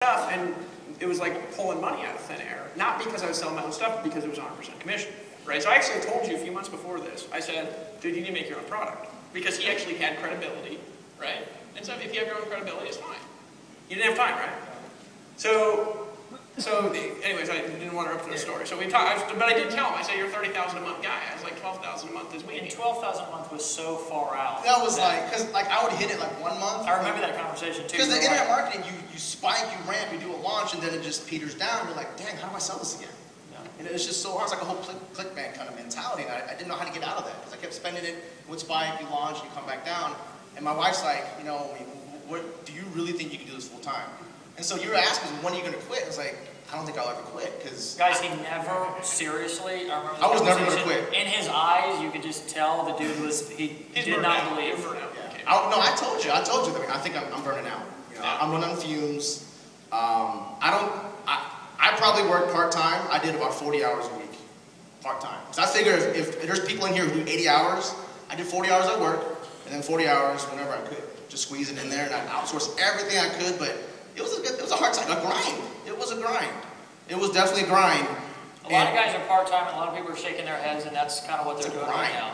stuff, and it was like pulling money out of thin air. Not because I was selling my own stuff, but because it was 100% commission, right? So I actually told you a few months before this, I said, dude, you need to make your own product. Because he actually had credibility, right? And so if you have your own credibility, it's fine. You didn't have time, right? Anyways, I didn't want to interrupt the story. So we talked, but I did tell him, I said, you're a $30,000 a month guy. I was like, 12,000 a month is me. And 12,000 a month was so far out. That was because I would hit it like 1 month. I remember that conversation too. Because the internet marketing, you spike, you ramp, you do a launch, and then it just peters down. You're like, dang, how do I sell this again? Yeah. And it's just so hard. It's like a whole clickbank kind of mentality. And I didn't know how to get out of that because I kept spending it. It would spike, you launch, you come back down. And my wife's like, you know, do you really think you can do this full time? And so you were asking, when are you going to quit? I was like, I don't think I'll ever quit, because... Guys, he never, seriously, I was never going to quit. In his eyes, you could just tell the dude was, he did not believe. Yeah. I told you, I think I'm burning out. You know, I'm running on fumes. I probably work part-time. I did about 40 hours a week, part-time. So I figure if there's people in here who do 80 hours, I did 40 hours at work, and then 40 hours whenever I could. Just squeeze it in there, and I outsourced everything I could, but it was a hard time, a grind. It was a grind. It was definitely a grind. A lot of guys are part-time, and a lot of people are shaking their heads, and that's kind of what they're doing right now.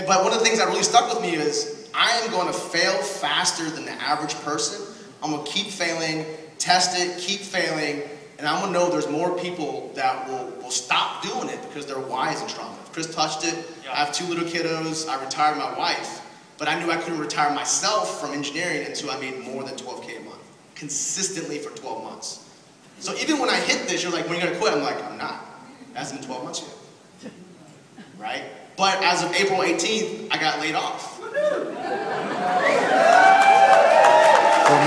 But one of the things that really stuck with me is I am going to fail faster than the average person. I'm going to keep failing, test it, keep failing, and I'm going to know there's more people that will stop doing it because their why isn't strong enough. Chris touched it. Yeah. I have 2 little kiddos. I retired my wife, but I knew I couldn't retire myself from engineering until I made more than $12K a month, consistently for 12 months. So even when I hit this, you're like, when are you going to quit? I'm like, I'm not. It hasn't been 12 months yet. Right? But as of April 18th, I got laid off. From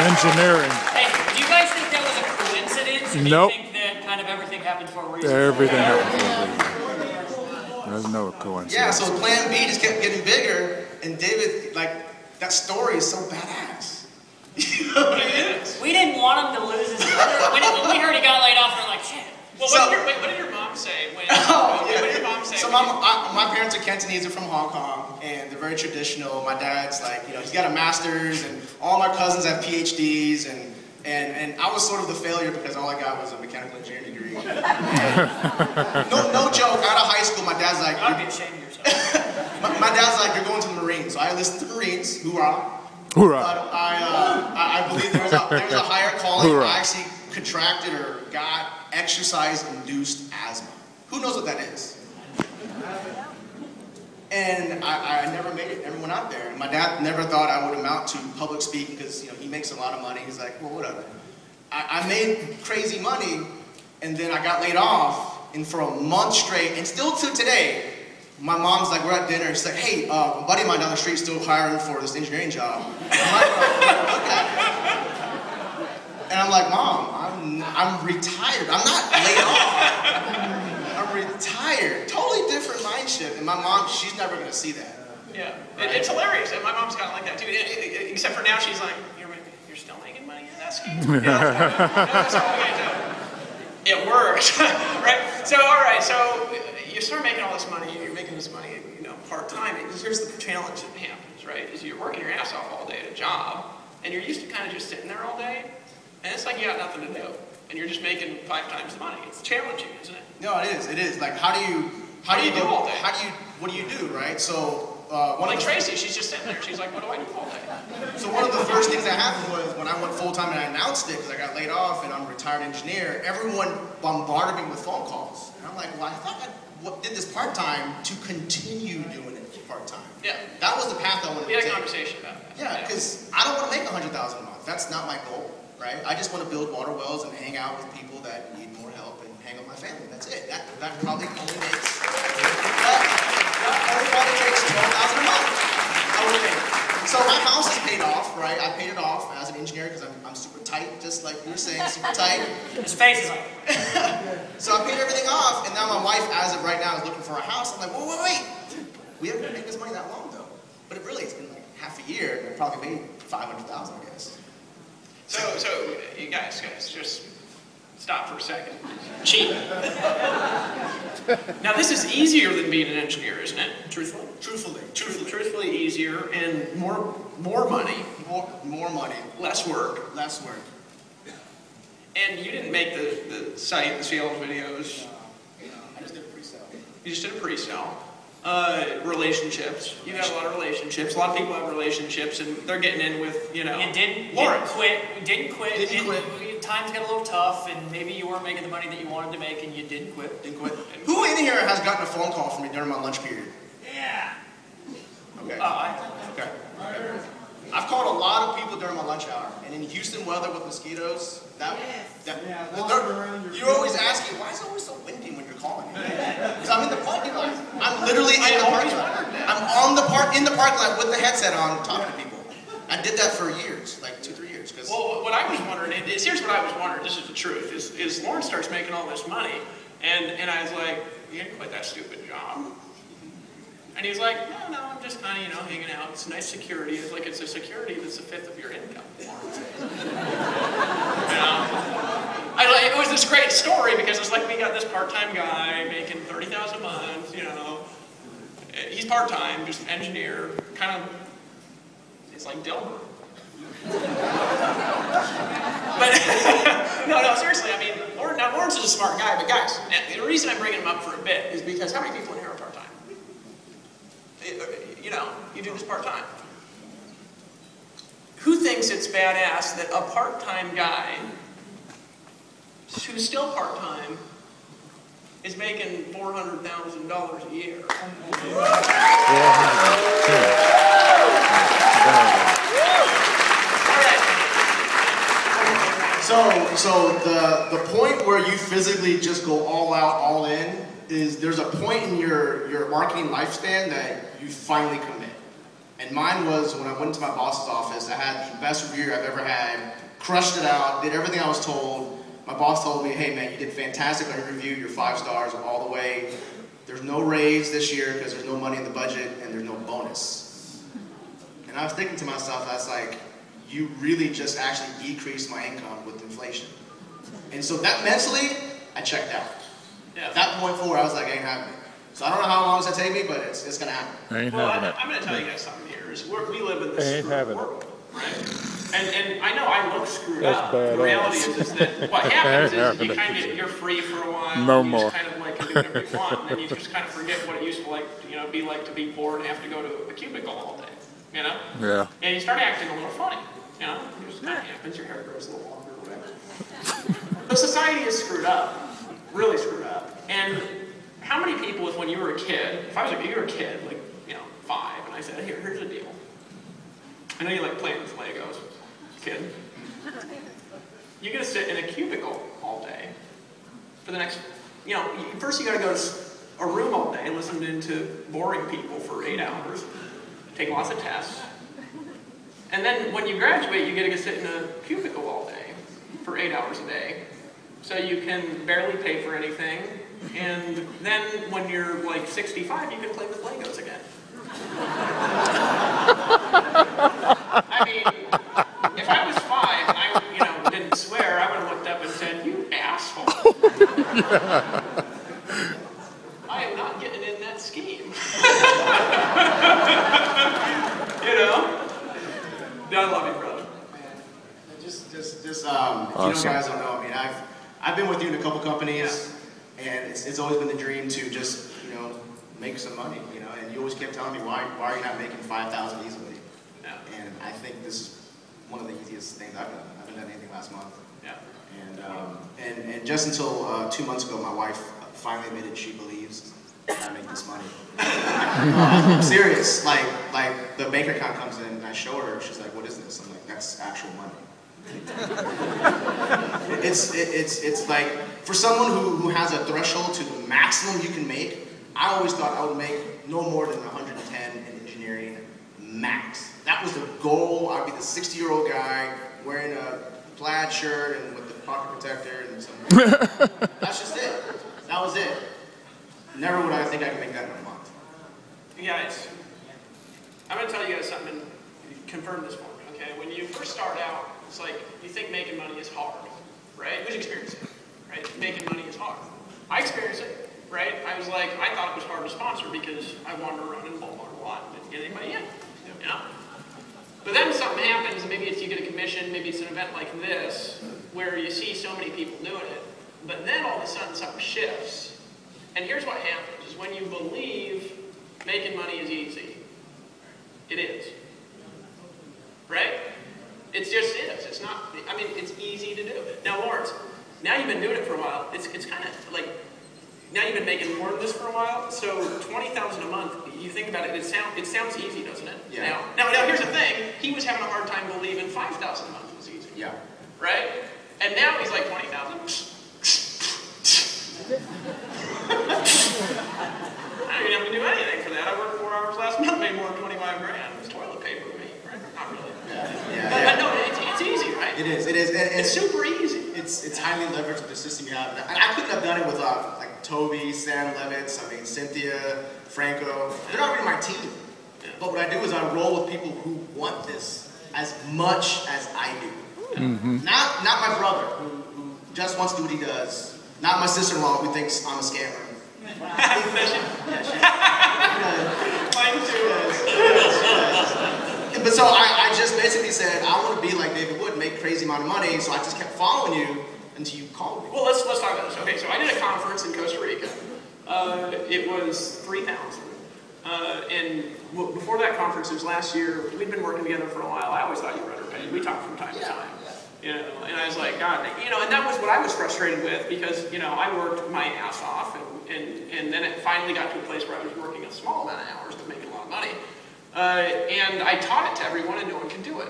engineering. Hey, do you guys think that was a coincidence? Or Nope. Do you think that kind of everything happened for a reason? Everything happened for a reason. There's no coincidence. Yeah, so plan B just kept getting bigger, and David, like, that story is so badass. You know what I mean? We didn't want him to lose his brother. When we heard he got laid off, we were like, shit. Well, what did your mom say? What did your mom say? So my parents are Cantonese, they're from Hong Kong, and they're very traditional. My dad's like, you know, he's got a master's, and all my cousins have PhDs, and I was sort of the failure because all I got was a mechanical engineering degree. No joke, out of high school, my dad's like... You ought to be ashamed of yourself. my dad's like, you're going to the Marines. So I listened to Marines, hoorah. Hoorah. But I believe there's a higher calling. Hoorah. I actually contracted or got exercise-induced asthma. Who knows what that is? And I never made it, never went out there. And my dad never thought I would amount to public speaking because, you know, he makes a lot of money. He's like, well, whatever. I made crazy money, and then I got laid off, and for a month straight, and still to today, my mom's like, we're at dinner, she's like, hey, a buddy of mine down the street still hiring for this engineering job. And I'm like, Mom, I'm retired. I'm not laid off. I'm retired. Totally different mind shift. And my mom, she's never going to see that. Yeah. Right? It's hilarious. And my mom's kind of like that too. Except for now, she's like, you're still making money in that scheme? That's all we gotta do. It worked. Right? So, all right. So you start making all this money. You're making this money, you know, part-time. Here's the challenge that happens, right? Is you're working your ass off all day at a job, and you're used to kind of just sitting there all day. And it's like you got nothing to do, and you're just making 5 times the money. It's challenging, isn't it? No, it is. It is. Like, what do you do, right? So, like Tracy, she's just sitting there. She's like, what do I do all day? So one of the first things that happened was when I went full-time and I announced it because I got laid off and I'm a retired engineer, everyone bombarded me with phone calls. And I'm like, well, I thought I did this part-time to continue doing it part-time. Yeah. That was the path I wanted to take. We had a conversation about that. Yeah, because I don't want to make $100,000 a month. That's not my goal. Right? I just want to build water wells and hang out with people that need more help and hang out with my family. That's it. That probably only takes $12,000 a month. I would think. So my house is paid off, right? I paid it off as an engineer because I'm super tight, just like you were saying, super tight. His face is like. So I paid everything off, and now my wife, as of right now, is looking for a house. I'm like, wait. We haven't been making this money that long though. But it's been like half a year, and I probably made $500,000, I guess. So you guys, just stop for a second. Cheat. Now this is easier than being an engineer, isn't it? Truthfully easier and more money. More money. Less work. Less work. And you didn't make the site, the sales videos. I just did a pre-sale. You just did a pre-sale. Relationships. You have a lot of relationships. A lot of people have relationships, and they're getting in with, you know. You didn't quit. Times got a little tough, and maybe you weren't making the money that you wanted to make, and you didn't quit. Didn't quit. Who in here has gotten a phone call from me during my lunch period? Yeah. Okay. Okay. I've called a lot of people during my lunch hour, and in Houston weather with mosquitoes, you're always asking, why is it always so windy when you're calling me? Because I'm in the parking lot. I'm literally in the parking lot. I'm in the parking lot with the headset on, talking to people. I did that for years, like 2-3 years. Well, what I was wondering, here's what I was wondering, this is the truth, is Lauren starts making all this money, and I was like, you didn't quit that stupid job. And he was like, no, I'm just kind of, you know, hanging out. It's nice security. It's like, it's a security that's a fifth of your income. You know? It was this great story because it's like we got this part-time guy making $30,000 a month, you know. He's part-time, just an engineer, kind of, it's like Dilbert. But, no, seriously, I mean, Lawrence is a smart guy, but guys, the reason I'm bringing him up for a bit is because how many people in here are part-time? You know, you do this part-time. Who thinks it's badass that a part-time guy who's still part-time is making $400,000 a year? So the point where you physically just go all out, all in, is there's a point in your marketing lifespan that you finally commit. And mine was when I went to my boss's office. I had the best review I've ever had, crushed it out, did everything I was told. My boss told me, hey man, you did fantastic on your review, you're 5 stars all the way. There's no raise this year because there's no money in the budget and there's no bonus. And I was thinking to myself, I was like, you really just actually decreased my income with inflation. And so that mentally, I checked out. Yeah. At that point forward, I was like, ain't happening. So I don't know how long it's gonna take me, but it's gonna happen. Ain't well, having it. I'm gonna tell you guys something here. Is we live in this Ain't having world, right? And I know I look screwed That's up. badass. The reality is that what happens is Ain't you having kind of you're free for a while. No you more. just kind of like can do whatever you want, and then you just kind of forget what it used to be like to be poor and have to go to a cubicle all day. You know? Yeah. And you start acting a little funny. You know? It just kind of happens. Your hair grows a little longer or whatever. But society is screwed up. Really screwed up. And how many people, when you were a kid, you were a kid, like, you know, 5, and I said, here's the deal. I know you like playing with Legos, kid. You're gonna sit in a cubicle all day for the next, you know, first you gotta go to a room all day and listen to boring people for 8 hours, take lots of tests. And then when you graduate, you get to sit in a cubicle all day for 8 hours a day. So you can barely pay for anything. And then when you're like 65, you can play with Legos again. I mean, if I was 5 and I, you know, didn't swear, I would have looked up and said, "You asshole." I am not getting in that scheme. You know? I love you, brother. Awesome. You know, guys don't know. I mean, I've been with you in a couple companies, and it's always been the dream to just, you know, make some money. You know, and you always kept telling me, why are you not making 5,000 easily? Yeah. And I think this is one of the easiest things I've done. I haven't done anything last month. Yeah. And just until 2 months ago, my wife finally admitted she believes I make this money. I'm serious. Like the bank account comes in and I show her. She's like, "What is this?" I'm like, "That's actual money." It's like for someone who has a threshold to the maximum you can make. I always thought I would make no more than 110 in engineering max. That was the goal. I'd be the 60-year-old guy wearing a plaid shirt and with the pocket protector and some. That's just it. That was it. Never would I think I could make that in a month. You guys, I'm going to tell you guys something and confirm this for me, okay? When you first start out, it's like you think making money is hard, right? Who's experienced it, right? Making money is hard. I experienced it, right? I was like, I thought it was hard to sponsor because I wandered around in Walmart a lot and didn't get anybody in, you know? But then something happens, and maybe it's you get a commission, maybe it's an event like this, where you see so many people doing it, but then all of a sudden something shifts. And here's what happens, is when you believe making money is easy, it is. Right? It just is. It's not, I mean, it's easy to do. Now, Lawrence, now you've been doing it for a while. It's kind of like, now you've been making more of this for a while, so $20,000 a month, you think about it, it sounds easy, doesn't it? Yeah. Now here's the thing, he was having a hard time believing $5,000 a month was easy. Yeah. Right? And now he's like 20,000. I don't even have to do anything for that. I worked 4 hours last month, made more than 25 grand. It was toilet paper to me, right? Not really. But no, it's easy, right? It is. And it's super easy. It's highly leveraged with the system you have. And I couldn't have done it without like Toby, Sam Levitz, I mean Cynthia, Franco. They're not really my team. Yeah. But what I do is I roll with people who want this as much as I do. Mm-hmm. Not my brother who just wants to do what he does. Not my sister-in-law who thinks I'm a scammer. But so I just basically said, I want to be like David Wood, make crazy amount of money, so I just kept following you until you called me. Well, let's talk about this. Okay, so I did a conference in Costa Rica. It was 3,000. And before that conference, it was last year, we'd been working together for a while. I always thought you were underpaid. We talked from time to time. You know, and I was like, God, you know, and that was what I was frustrated with because, you know, I worked my ass off and then it finally got to a place where I was working a small amount of hours but making a lot of money. And I taught it to everyone and no one could do it.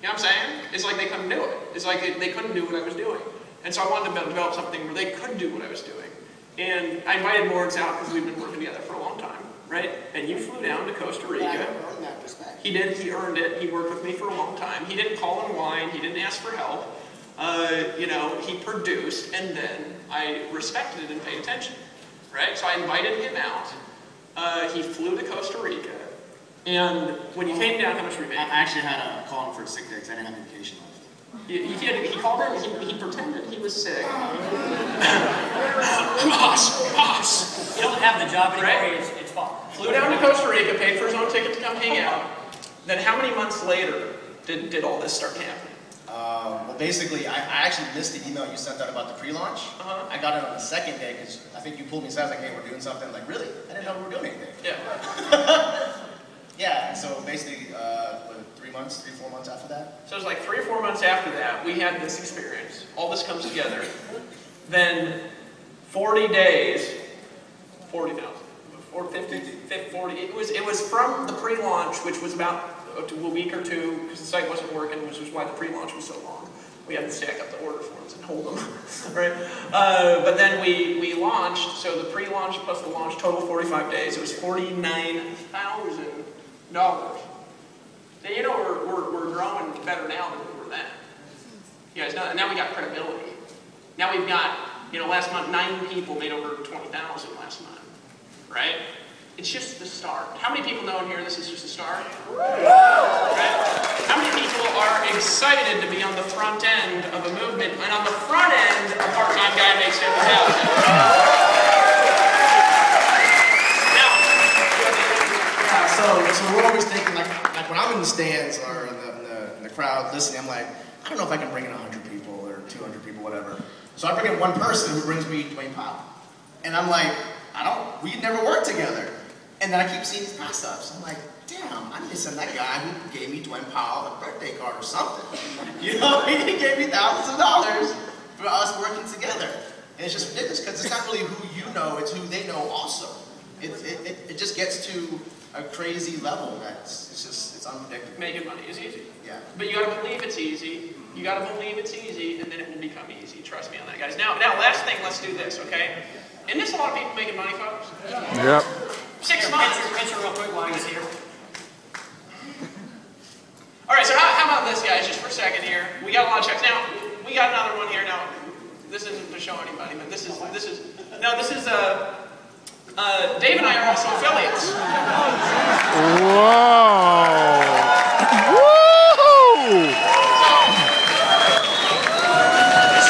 You know what I'm saying? It's like they couldn't do it. It's like they couldn't do what I was doing. And so I wanted to develop something where they could do what I was doing. And I invited Lawrence out because we've been working together for a long time, right? And you flew down to Costa Rica. I earned that respect. He did, he earned it. He worked with me for a long time. He didn't call and whine. He didn't ask for help. You know, he produced, and then I respected it and paid attention, right? So I invited him out. He flew to Costa Rica. And when you came down, how much were you making? I actually had to call him for a sick day because I didn't have vacation left. He called him, he pretended he was sick. Boss. You don't have the job anymore, Right? it's fine. Flew down to Costa Rica, paid for his own ticket to come hang out. Then how many months later did all this start happening? Well, basically, I actually missed the email you sent out about the pre-launch. I got it on the second day because I think you pulled me aside like, hey, we're doing something. Like, really? I didn't know we were doing anything. Yeah. Yeah, and so basically, 3 months, 3-4 months after that? So it was like 3 or 4 months after that, we had this experience. All this comes together. Then 40 days, 40,000. Or 50, 40. It was from the pre-launch, which was about a week or two, because the site wasn't working, which was why the pre-launch was so long. We had to stack up the order forms and hold them, right? But then we launched, so the pre-launch plus the launch, total 45 days. It was $49,000. Now, you know, we're growing better now than we were then. You guys know, now we got credibility. Now we've got, you know, last month, 9 people made over 20,000 last month, right? It's just the start. How many people know in here this is just the start? Right? How many people are excited to be on the front end of a movement, and on the front end, a part-time guy makes $50,000? So we're always thinking, like when I'm in the stands or in the crowd listening, I'm like, I don't know if I can bring in 100 people or 200 people, whatever. So I bring in one person who brings me Dwayne Powell. And I'm like, we never worked together. And then I keep seeing these pass-ups. I'm like, damn, I'm missing that guy who gave me Dwayne Powell a birthday card or something. You know, he gave me thousands of dollars for us working together. And it's just ridiculous because it's not really who you know, it's who they know also. It just gets to a crazy level it's unpredictable. Making money is easy. Yeah. But you gotta believe it's easy. You gotta believe it's easy, and then it will become easy. Trust me on that, guys. Now, last thing, let's do this, okay? Isn't this a lot of people making money, folks? Yep. 6 months. Picture real quick while he's here. All right, so how about this, guys, just for a second here. We got a lot of checks. Now, we got another one here. Now, this isn't to show anybody, but this is Dave and I are also affiliates. Whoa! Woo!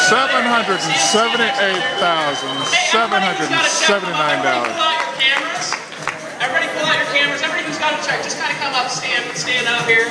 $778,779. Everybody pull out your cameras. Everybody who's got a check, just kind of come up, stand up here.